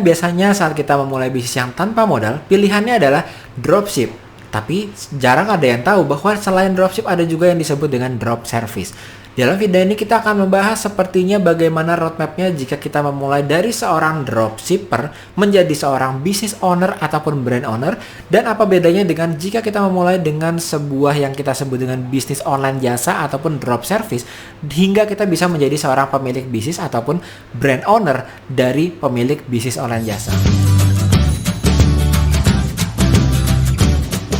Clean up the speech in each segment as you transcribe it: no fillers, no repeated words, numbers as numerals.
Biasanya saat kita memulai bisnis yang tanpa modal, pilihannya adalah dropship. Tapi jarang ada yang tahu bahwa selain dropship ada juga yang disebut dengan drop service. Dalam video ini kita akan membahas sepertinya bagaimana roadmapnya jika kita memulai dari seorang dropshipper menjadi seorang business owner ataupun brand owner, dan apa bedanya dengan jika kita memulai dengan sebuah yang kita sebut dengan bisnis online jasa ataupun drop service, hingga kita bisa menjadi seorang pemilik bisnis ataupun brand owner dari pemilik bisnis online jasa.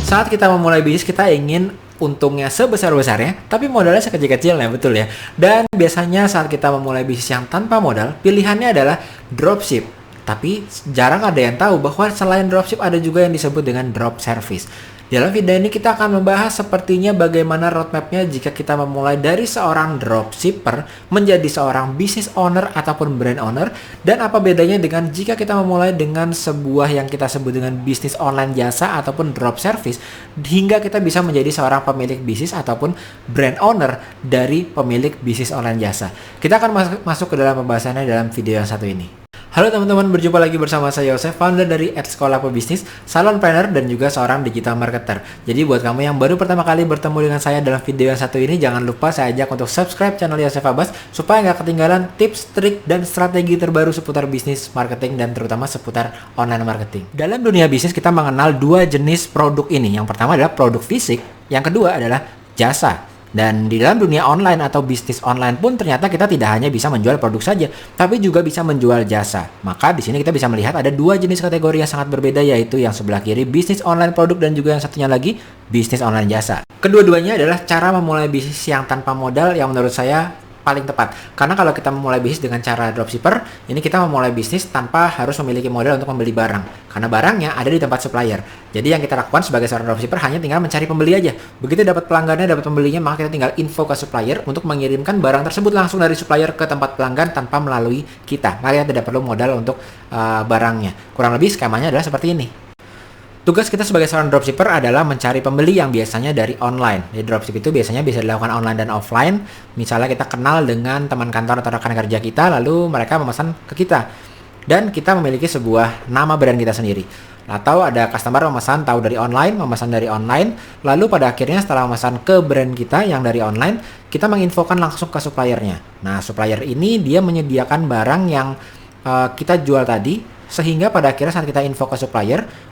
Saat kita memulai bisnis, kita ingin untungnya sebesar-besarnya, tapi modalnya sekecil-kecilnya, betul ya. Dan biasanya saat kita memulai bisnis yang tanpa modal, pilihannya adalah dropship. Tapi jarang ada yang tahu bahwa selain dropship ada juga yang disebut dengan drop service. Dalam video ini kita akan membahas sepertinya bagaimana roadmapnya jika kita memulai dari seorang dropshipper menjadi seorang business owner ataupun brand owner, dan apa bedanya dengan jika kita memulai dengan sebuah yang kita sebut dengan bisnis online jasa ataupun drop service, hingga kita bisa menjadi seorang pemilik bisnis ataupun brand owner dari pemilik bisnis online jasa. Kita akan masuk ke dalam pembahasannya dalam video yang satu ini. Halo teman-teman, berjumpa lagi bersama saya Yosef, founder dari Sekolah Pebisnis, salonpreneur, dan juga seorang digital marketer. Jadi buat kamu yang baru pertama kali bertemu dengan saya dalam video yang satu ini, jangan lupa saya ajak untuk subscribe channel Yosef Abbas supaya nggak ketinggalan tips, trik, dan strategi terbaru seputar bisnis, marketing, dan terutama seputar online marketing. Dalam dunia bisnis kita mengenal dua jenis produk ini. Yang pertama adalah produk fisik, yang kedua adalah jasa. Dan di dalam dunia online atau bisnis online pun ternyata kita tidak hanya bisa menjual produk saja, tapi juga bisa menjual jasa. Maka di sini kita bisa melihat ada dua jenis kategori yang sangat berbeda, yaitu yang sebelah kiri bisnis online produk dan juga yang satunya lagi bisnis online jasa. Kedua-duanya adalah cara memulai bisnis yang tanpa modal yang menurut saya paling tepat. Karena kalau kita memulai bisnis dengan cara dropshipper, ini kita memulai bisnis tanpa harus memiliki modal untuk membeli barang. Karena barangnya ada di tempat supplier. Jadi yang kita lakukan sebagai seorang dropshipper hanya tinggal mencari pembeli aja. Begitu dapat pelanggannya, dapat pembelinya, maka kita tinggal info ke supplier untuk mengirimkan barang tersebut langsung dari supplier ke tempat pelanggan tanpa melalui kita. Maka kita tidak perlu modal untuk barangnya. Kurang lebih skemanya adalah seperti ini. Tugas kita sebagai seorang dropshipper adalah mencari pembeli yang biasanya dari online. Jadi dropship itu biasanya bisa dilakukan online dan offline. Misalnya kita kenal dengan teman kantor atau rekan kerja kita, lalu mereka memesan ke kita. Dan kita memiliki sebuah nama brand kita sendiri. Atau ada customer memesan tahu dari online, memesan dari online, lalu pada akhirnya setelah memesan ke brand kita yang dari online, kita menginfokan langsung ke suppliernya. Nah, supplier ini dia menyediakan barang yang kita jual tadi, sehingga pada akhirnya saat kita info ke supplier,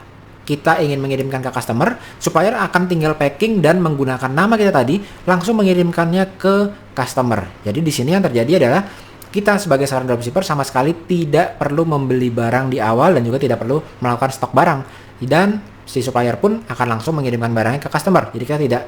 kita ingin mengirimkan ke customer, supplier akan tinggal packing dan menggunakan nama kita tadi langsung mengirimkannya ke customer. Jadi di sini yang terjadi adalah kita sebagai seorang dropshipper sama sekali tidak perlu membeli barang di awal dan juga tidak perlu melakukan stok barang. Dan si supplier pun akan langsung mengirimkan barangnya ke customer. Jadi kita tidak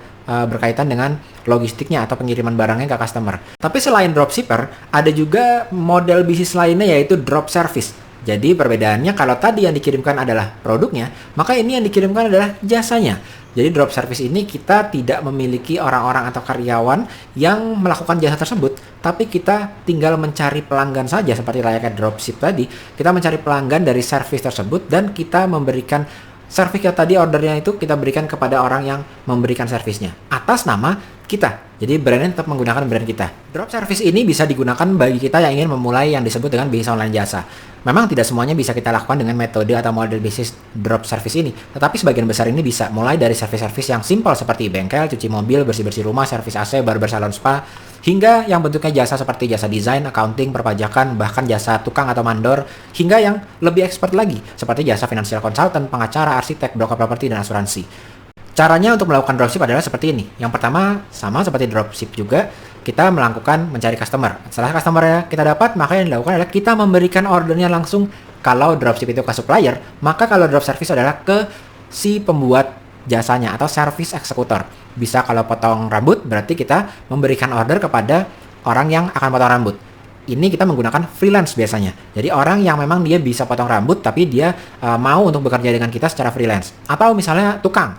berkaitan dengan logistiknya atau pengiriman barangnya ke customer. Tapi selain dropshipper, ada juga model bisnis lainnya yaitu drop service. Jadi perbedaannya kalau tadi yang dikirimkan adalah produknya, maka ini yang dikirimkan adalah jasanya. Jadi drop service ini kita tidak memiliki orang-orang atau karyawan yang melakukan jasa tersebut, tapi kita tinggal mencari pelanggan saja seperti layaknya dropship tadi. Kita mencari pelanggan dari service tersebut dan kita memberikan service yang tadi ordernya itu kita berikan kepada orang yang memberikan servisnya atas nama kita. Jadi brandnya tetap menggunakan brand kita. Drop service ini bisa digunakan bagi kita yang ingin memulai yang disebut dengan bisnis online jasa. Memang tidak semuanya bisa kita lakukan dengan metode atau model bisnis drop service ini, tetapi sebagian besar ini bisa mulai dari service-service yang simpel seperti bengkel, cuci mobil, bersih-bersih rumah, servis AC, barber, salon spa, hingga yang bentuknya jasa seperti jasa desain, accounting, perpajakan, bahkan jasa tukang atau mandor, hingga yang lebih expert lagi seperti jasa financial consultant, pengacara, arsitek, broker properti, dan asuransi. Caranya untuk melakukan dropship adalah seperti ini. Yang pertama, sama seperti dropship juga, kita melakukan mencari customer. Setelah customer kita dapat, maka yang dilakukan adalah kita memberikan ordernya langsung. Kalau dropship itu ke supplier, maka kalau drop service adalah ke si pembuat jasanya atau service eksekutor. Bisa kalau potong rambut, berarti kita memberikan order kepada orang yang akan potong rambut. Ini kita menggunakan freelance biasanya. Jadi orang yang memang dia bisa potong rambut, tapi dia mau untuk bekerja dengan kita secara freelance. Atau misalnya tukang.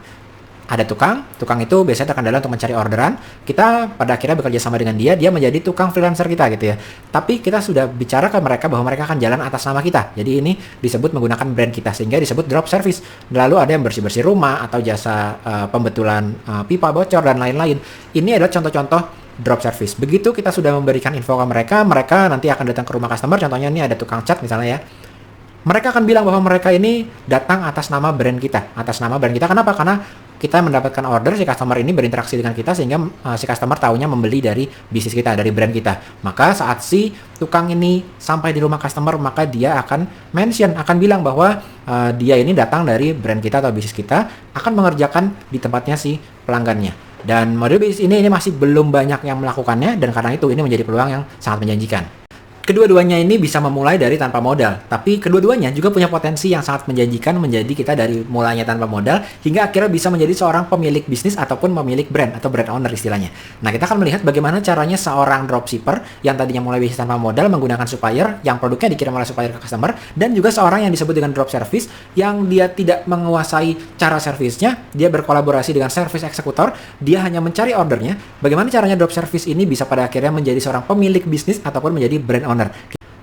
Ada tukang itu biasanya terkendala untuk mencari orderan. Kita pada akhirnya bekerja sama dengan dia menjadi tukang freelancer kita gitu ya. Tapi kita sudah bicara ke mereka bahwa mereka akan jalan atas nama kita. Jadi ini disebut menggunakan brand kita, sehingga disebut drop service. Lalu ada yang bersih-bersih rumah atau jasa pembetulan pipa bocor dan lain-lain. Ini adalah contoh-contoh drop service. Begitu kita sudah memberikan info ke mereka, mereka nanti akan datang ke rumah customer. Contohnya ini ada tukang cat misalnya ya. Mereka akan bilang bahwa mereka ini datang atas nama brand kita. Atas nama brand kita, kenapa? Karena kita mendapatkan order, si customer ini berinteraksi dengan kita sehingga si customer taunya membeli dari bisnis kita, dari brand kita. Maka saat si tukang ini sampai di rumah customer, maka dia akan mention, akan bilang bahwa dia ini datang dari brand kita atau bisnis kita, akan mengerjakan di tempatnya si pelanggannya. Dan model bisnis ini masih belum banyak yang melakukannya, dan karena itu ini menjadi peluang yang sangat menjanjikan. Kedua-duanya ini bisa memulai dari tanpa modal, tapi kedua-duanya juga punya potensi yang sangat menjanjikan menjadi kita dari mulainya tanpa modal hingga akhirnya bisa menjadi seorang pemilik bisnis ataupun pemilik brand atau brand owner istilahnya. Nah, kita akan melihat bagaimana caranya seorang dropshipper yang tadinya mulai bisnis tanpa modal menggunakan supplier yang produknya dikirim oleh supplier ke customer, dan juga seorang yang disebut dengan drop service yang dia tidak menguasai cara servisnya, dia berkolaborasi dengan service eksekutor, dia hanya mencari ordernya. Bagaimana caranya drop service ini bisa pada akhirnya menjadi seorang pemilik bisnis ataupun menjadi brand owner.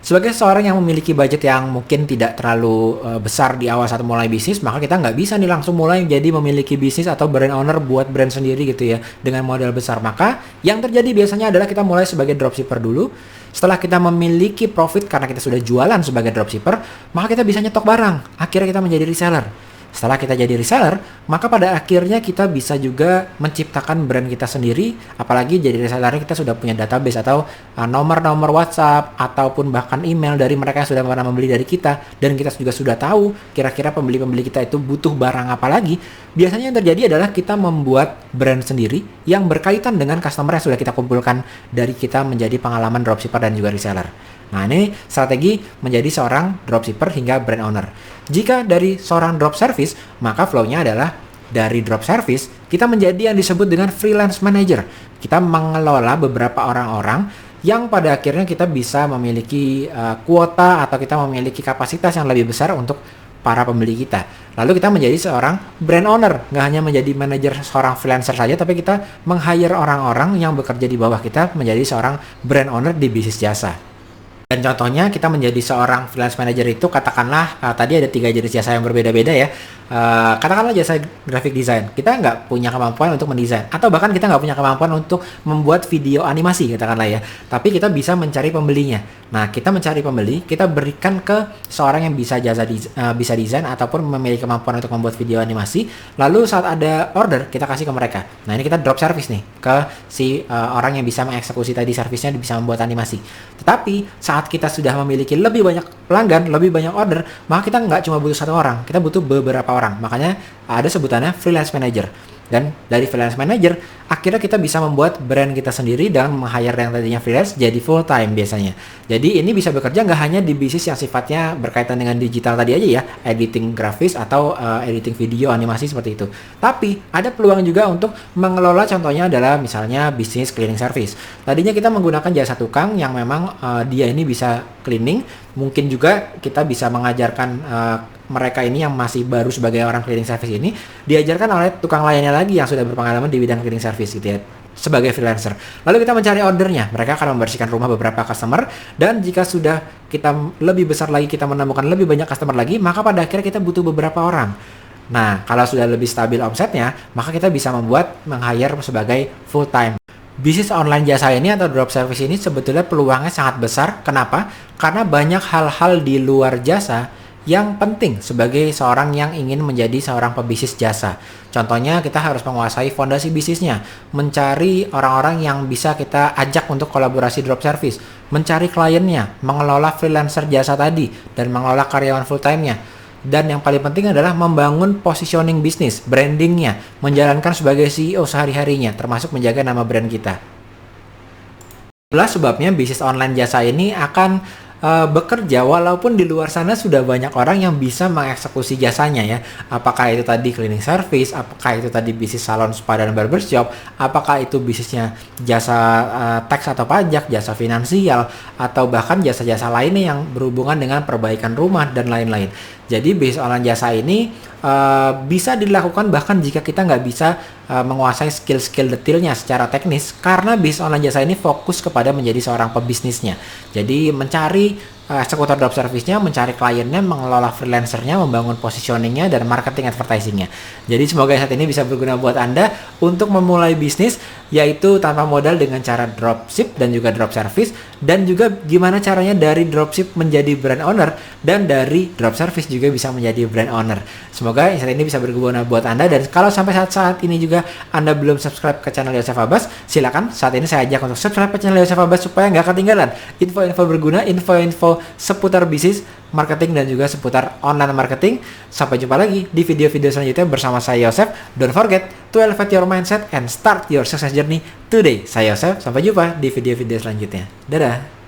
Sebagai seorang yang memiliki budget yang mungkin tidak terlalu besar di awal saat mulai bisnis, maka kita nggak bisa nih langsung mulai jadi memiliki bisnis atau brand owner buat brand sendiri gitu ya dengan modal besar. Maka yang terjadi biasanya adalah kita mulai sebagai dropshipper dulu. Setelah kita memiliki profit karena kita sudah jualan sebagai dropshipper, maka kita bisa nyetok barang. Akhirnya kita menjadi reseller. Setelah kita jadi reseller, maka pada akhirnya kita bisa juga menciptakan brand kita sendiri. Apalagi jadi reseller kita sudah punya database atau nomor-nomor WhatsApp ataupun bahkan email dari mereka yang sudah pernah membeli dari kita, dan kita juga sudah tahu kira-kira pembeli-pembeli kita itu butuh barang apa lagi. Biasanya yang terjadi adalah kita membuat brand sendiri yang berkaitan dengan customer yang sudah kita kumpulkan dari kita menjadi pengalaman dropshipper dan juga reseller. Nah, ini strategi menjadi seorang dropshipper hingga brand owner. Jika dari seorang drop service, maka flow-nya adalah dari drop service, kita menjadi yang disebut dengan freelance manager. Kita mengelola beberapa orang-orang yang pada akhirnya kita bisa memiliki kuota atau kita memiliki kapasitas yang lebih besar untuk para pembeli kita. Lalu kita menjadi seorang brand owner, nggak hanya menjadi manajer seorang freelancer saja, tapi kita meng-hire orang-orang yang bekerja di bawah kita menjadi seorang brand owner di bisnis jasa. Dan contohnya kita menjadi seorang freelance manager itu katakanlah tadi ada 3 jenis jasa yang berbeda-beda ya. Katakanlah jasa graphic design, kita nggak punya kemampuan untuk mendesain, atau bahkan kita nggak punya kemampuan untuk membuat video animasi katakanlah ya, tapi kita bisa mencari pembelinya. Nah, kita mencari pembeli, kita berikan ke seorang yang bisa bisa desain ataupun memiliki kemampuan untuk membuat video animasi, lalu saat ada order kita kasih ke mereka. Nah, ini kita drop service nih ke si orang yang bisa mengeksekusi tadi servisnya, bisa membuat animasi. Tetapi saat kita sudah memiliki lebih banyak pelanggan, lebih banyak order, maka kita nggak cuma butuh satu orang, kita butuh beberapa orang. Makanya ada sebutannya freelance manager. Dan dari freelance manager, akhirnya kita bisa membuat brand kita sendiri dan meng-hire yang tadinya freelance jadi full time biasanya. Jadi ini bisa bekerja nggak hanya di bisnis yang sifatnya berkaitan dengan digital tadi aja ya, editing grafis atau editing video, animasi seperti itu. Tapi ada peluang juga untuk mengelola, contohnya adalah misalnya bisnis cleaning service. Tadinya kita menggunakan jasa tukang yang memang dia ini bisa cleaning, mungkin juga kita bisa mengajarkan mereka ini yang masih baru sebagai orang cleaning service ini diajarkan oleh tukang lainnya lagi yang sudah berpengalaman di bidang cleaning service gitu ya, sebagai freelancer. Lalu kita mencari ordernya, mereka akan membersihkan rumah beberapa customer, dan jika sudah kita lebih besar lagi, kita menemukan lebih banyak customer lagi, maka pada akhirnya kita butuh beberapa orang. Nah, kalau sudah lebih stabil omsetnya, maka kita bisa meng-hire sebagai full time. Bisnis online jasa ini atau drop service ini sebetulnya peluangnya sangat besar. Kenapa? Karena banyak hal-hal di luar jasa yang penting sebagai seorang yang ingin menjadi seorang pebisnis jasa. Contohnya kita harus menguasai fondasi bisnisnya, mencari orang-orang yang bisa kita ajak untuk kolaborasi drop service, mencari kliennya, mengelola freelancer jasa tadi, dan mengelola karyawan full time-nya. Dan yang paling penting adalah membangun positioning bisnis, brandingnya, menjalankan sebagai CEO sehari-harinya, termasuk menjaga nama brand kita. Itulah sebabnya bisnis online jasa ini akan bekerja walaupun di luar sana sudah banyak orang yang bisa mengeksekusi jasanya ya. Apakah itu tadi cleaning service, apakah itu tadi bisnis salon spa dan barbershop, apakah itu bisnisnya jasa tax atau pajak, jasa finansial, atau bahkan jasa-jasa lainnya yang berhubungan dengan perbaikan rumah dan lain-lain. Jadi bisnis online jasa ini bisa dilakukan bahkan jika kita nggak bisa menguasai skill-skill detailnya secara teknis, karena bisnis online jasa ini fokus kepada menjadi seorang pebisnisnya. Jadi mencari eksekutor drop service-nya, mencari kliennya, mengelola freelancernya, membangun positioningnya, dan marketing advertisingnya. Jadi semoga saat ini bisa berguna buat Anda untuk memulai bisnis, yaitu tanpa modal dengan cara dropship dan juga drop service, dan juga gimana caranya dari dropship menjadi brand owner, dan dari drop service juga bisa menjadi brand owner. Semoga insight ini bisa berguna buat Anda, dan kalau sampai saat ini juga Anda belum subscribe ke channel Yosef Abbas, silakan saat ini saya ajak untuk subscribe ke channel Yosef Abbas supaya nggak ketinggalan info-info berguna, info-info seputar bisnis, marketing, dan juga seputar online marketing. Sampai jumpa lagi di video-video selanjutnya bersama saya Yosef. Don't forget to elevate your mindset and start your success journey today. Saya Yosef, sampai jumpa di video-video selanjutnya. Dadah.